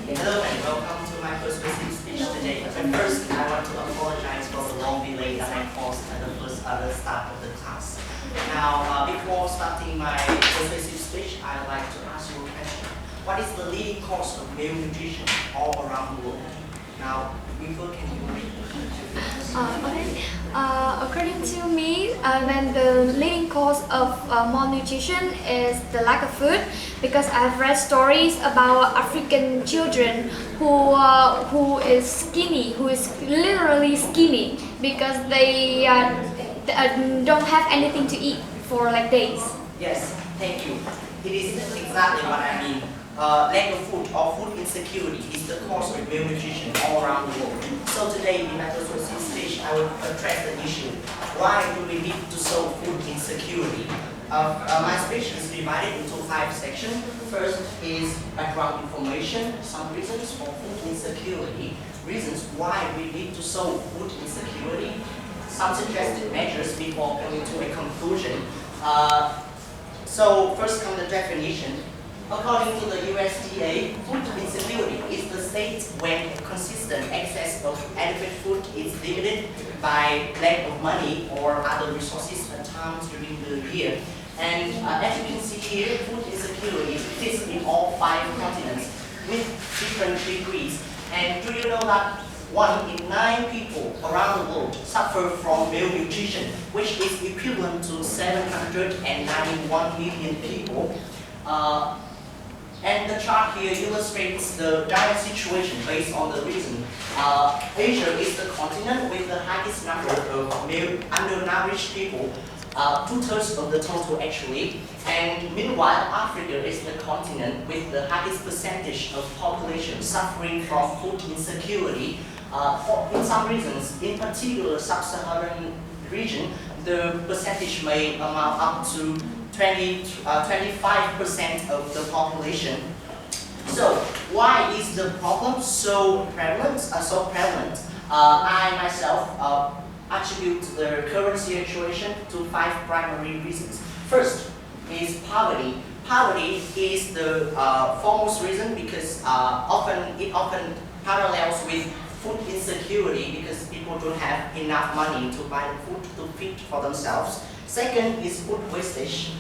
Hello and welcome to my persuasive speech today. But first, I want to apologize for the long delay that I caused at the start of the class. Now, before starting my persuasive speech, I'd like to ask you a question. What is the leading cause of malnutrition all around the world? Now, Rico, can you read? Okay. According to me, then the leading cause of malnutrition is the lack of food, because I've read stories about African children who is skinny, who is literally skinny because they don't have anything to eat for like days. Yes, thank you. It is exactly what I mean. Lack of food or food insecurity is the cause of malnutrition all around the world. So today in my persuasive speech, I will address the issue. Why do we need to solve food insecurity? My speech is divided into 5 sections. First is background information, some reasons for food insecurity, reasons why we need to solve food insecurity, some suggested measures before coming to a conclusion. So first comes the definition. According to the USDA, food insecurity is the state when consistent excess of adequate food is limited by lack of money or other resources at times during the year. And as you can see here, food insecurity exists in all 5 continents with different degrees. And do you know that 1 in 9 people around the world suffer from malnutrition, which is equivalent to 791 million people? And the chart here illustrates the direct situation based on the reason. Asia is the continent with the highest number of undernourished people, 2/3 of the total actually. And meanwhile, Africa is the continent with the highest percentage of population suffering from food insecurity. In some reasons, in particular sub-Saharan region, the percentage may amount up to 25% of the population. So why is the problem so prevalent? I myself attribute the current situation to 5 primary reasons. First is poverty. Poverty is the foremost reason because it often parallels with food insecurity because people don't have enough money to buy food to feed for themselves. Second is food wastage.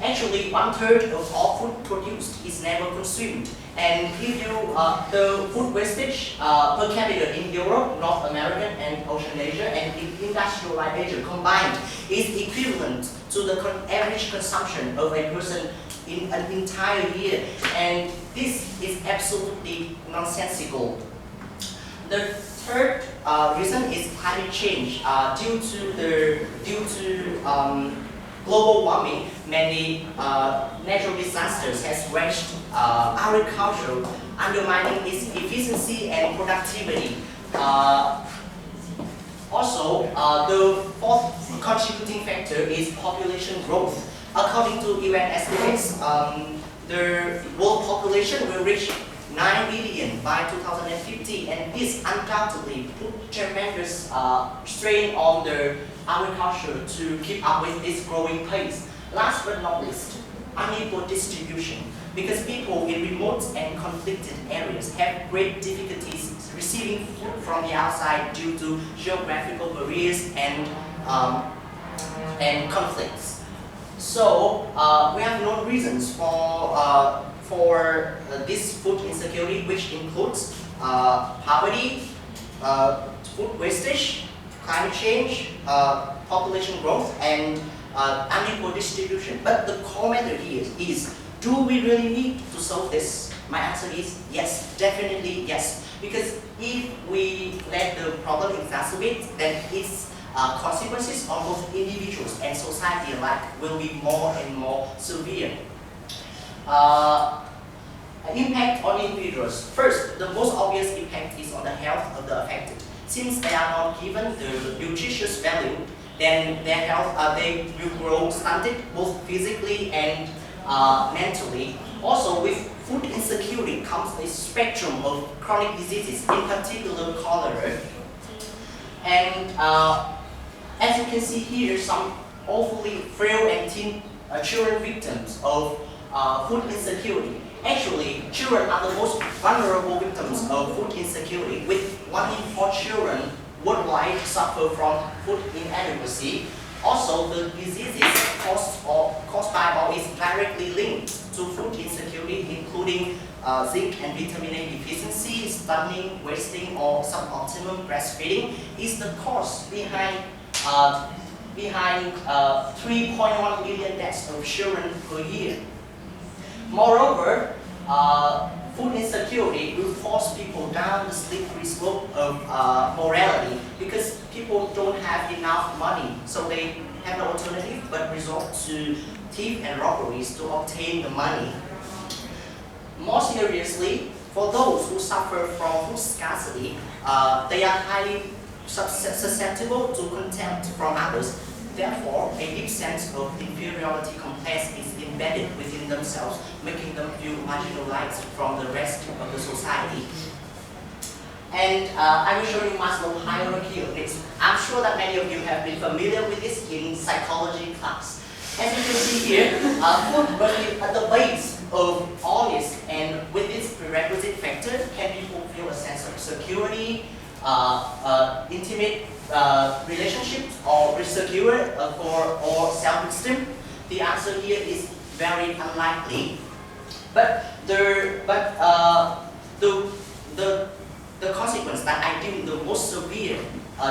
Actually, 1/3 of all food produced is never consumed. And if you the food wastage per capita in Europe, North America, and Oceanasia, and in industrialized Asia combined is equivalent to the average consumption of a person in an entire year. And this is absolutely nonsensical. The third reason is climate change. Due to global warming, many natural disasters has ravaged agriculture, undermining its efficiency and productivity. Also, the 4th contributing factor is population growth. According to UN estimates, the world population will reach 9 billion by 2050, and this undoubtedly put tremendous strain on the agriculture to keep up with this growing pace. Last but not least, unequal distribution. Because people in remote and conflicted areas have great difficulties receiving food from the outside due to geographical barriers and conflicts. So we have known reasons for this food insecurity, which includes poverty, food wastage, climate change, population growth, and unequal distribution. But the core matter here is, do we really need to solve this? My answer is yes, definitely yes. Because if we let the problem exacerbate, then its consequences on both individuals and society alike will be more and more severe. Impact on individuals. First, the most obvious impact is on the health of the affected. Since they are not given the nutritious value, then their health, they will grow stunted both physically and mentally. Also, with food insecurity comes a spectrum of chronic diseases, in particular cholera. And as you can see here, some awfully frail and teen children victims of food insecurity. Actually, children are the most vulnerable victims of food insecurity, with 1 in 4 children worldwide suffer from food inadequacy. Also, the diseases caused by or is directly linked to food insecurity, including zinc and vitamin A deficiency, stunting, wasting, or suboptimal breastfeeding, is the cause behind 3.1 million deaths of children per year. Moreover, food insecurity will force people down the slippery slope of morality, because people don't have enough money, so they have no alternative but resort to theft and robberies to obtain the money. More seriously, for those who suffer from food scarcity, they are highly susceptible to contempt from others. Therefore, a deep sense of inferiority complex is embedded within themselves, making them feel marginalized from the rest of the society. And I will show you Maslow's hierarchy of needs. I'm sure that many of you have been familiar with this in psychology class. As you can see here, food must be at the base of all this, and with this prerequisite factor, can people feel a sense of security, intimate relationships, or secure or self-esteem? The answer here is very unlikely. But the consequence that I deem the most severe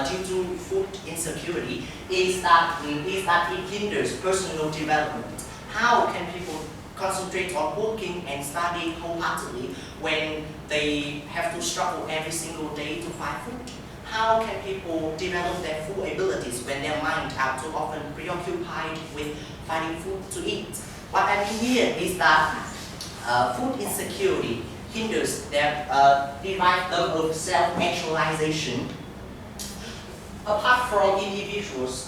due to food insecurity is that it hinders personal development. How can people concentrate on working and studying wholeheartedly when they have to struggle every single day to find food? How can people develop their full abilities when their minds are too often preoccupied with finding food to eat? What I mean here is that food insecurity hinders their deprive them of self-actualization. Apart from individuals,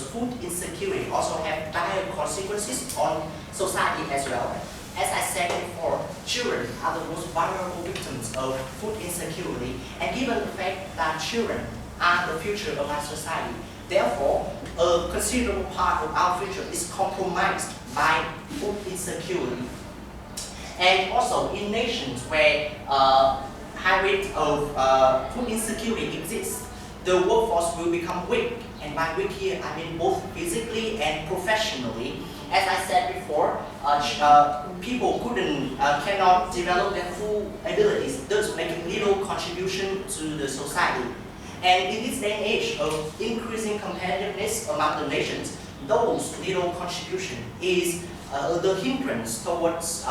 food insecurity also have dire consequences on society as well. As I said before, children are the most vulnerable victims of food insecurity, and given the fact that children are the future of our society, therefore, a considerable part of our future is compromised by food insecurity. And also, in nations where high rate of food insecurity exists, the workforce will become weak. And by weak here, I mean both physically and professionally. As I said before, people cannot develop their full abilities, thus making little contribution to the society. And in this day and age of increasing competitiveness among the nations, those little contribution is the hindrance towards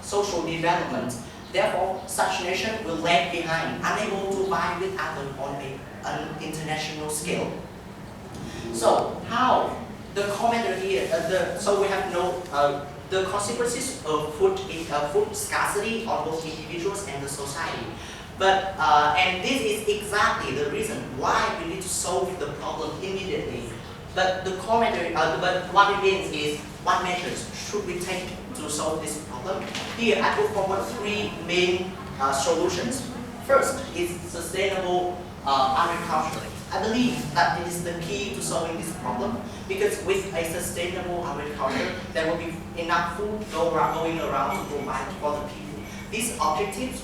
social development. Therefore, such nation will lag behind, unable to vie with others on an international scale. So, how the commander here? So we have the consequences of food scarcity on both individuals and the society. But and this is exactly the reason why we need to solve the problem immediately. But the commentary, but what it means is, what measures should we take to solve this problem? Here I put forward 3 main solutions. First is sustainable agriculture. I believe that it is the key to solving this problem, because with a sustainable agriculture, there will be enough food going around to provide for the people. These objectives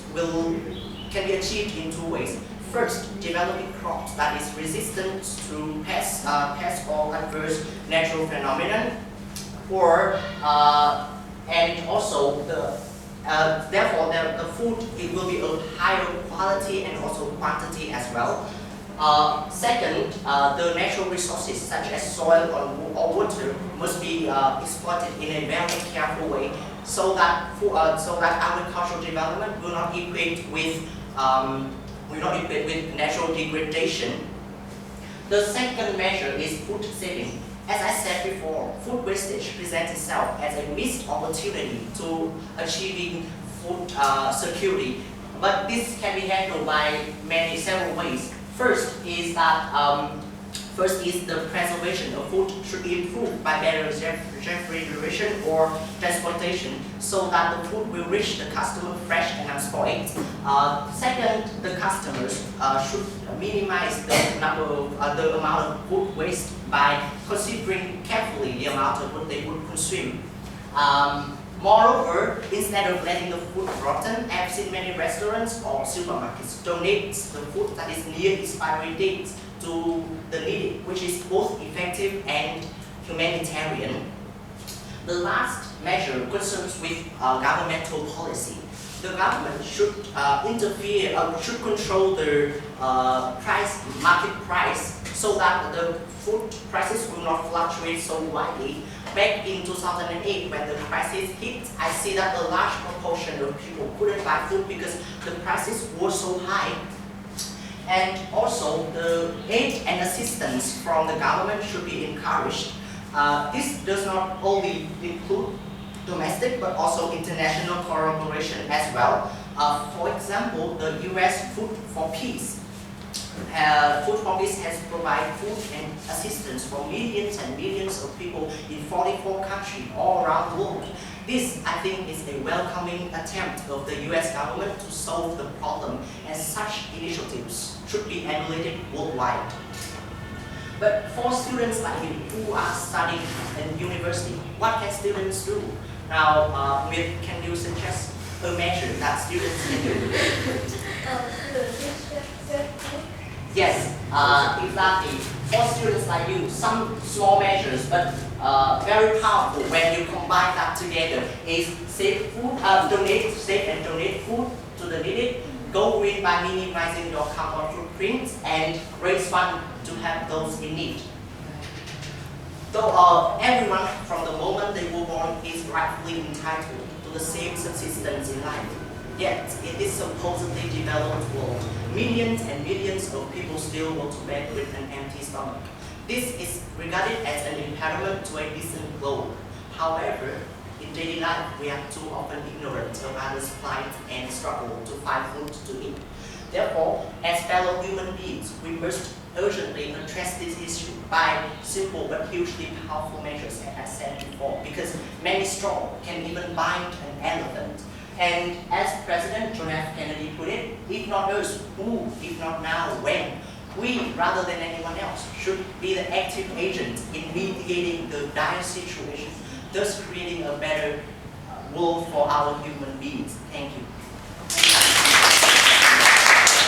can be achieved in 2 ways. First, developing crops that is resistant to pests or adverse natural phenomenon, and also therefore the food will be of higher quality and also quantity as well. Second, the natural resources such as soil or water must be exploited in a very careful way, so that agricultural development will not equate with natural degradation. The second measure is food saving. As I said before, food wastage presents itself as a missed opportunity to achieving food security. But this can be handled by several ways. First is the preservation of food should be improved by better refrigeration or transportation, so that the food will reach the customer fresh and unspoiled. Second, the customers should minimize the amount of food waste by considering carefully the amount of food they would consume. Moreover, instead of letting the food rotten, I've seen many restaurants or supermarkets donate the food that is near expiry date to the needy, which is both effective and humanitarian. The last measure concerns with governmental policy. The government should interfere, should control the market price, so that the food prices will not fluctuate so widely. Back in 2008, when the crisis hit, I see that a large proportion of people couldn't buy food because the prices were so high. And also, the aid and assistance from the government should be encouraged. This does not only include domestic but also international cooperation as well. For example, the US Food for Peace. Food for Peace has provided food and assistance for millions and millions of people in 44 countries all around the world. This, I think, is a welcoming attempt of the US government to solve the problem, and such initiatives should be emulated worldwide. But for students like you who are studying in university, what can students do? Now, Nguyễn, can you suggest a measure that students can do? Yes, exactly. For students like you, some small measures, but very powerful when you combine that together is save food, save and donate food to the needy, go green by minimizing your carbon footprint, and raise funds to help those in need. Though everyone from the moment they were born is rightfully entitled to the same subsistence in life, yet in this supposedly developed world, millions and millions of people still go to bed with an empty stomach. This is regarded as an impediment to a decent globe. However, in daily life, we are too often ignorant of others' plight and struggle to find food to eat. Therefore, as fellow human beings, we must urgently address this issue by simple but hugely powerful measures, as I said before, because many straws can even bind an elephant. And as President John F. Kennedy put it, if not us, who? If not now, when? We, rather than anyone else, should be the active agent in mitigating the dire situation, thus creating a better world for our human beings. Thank you.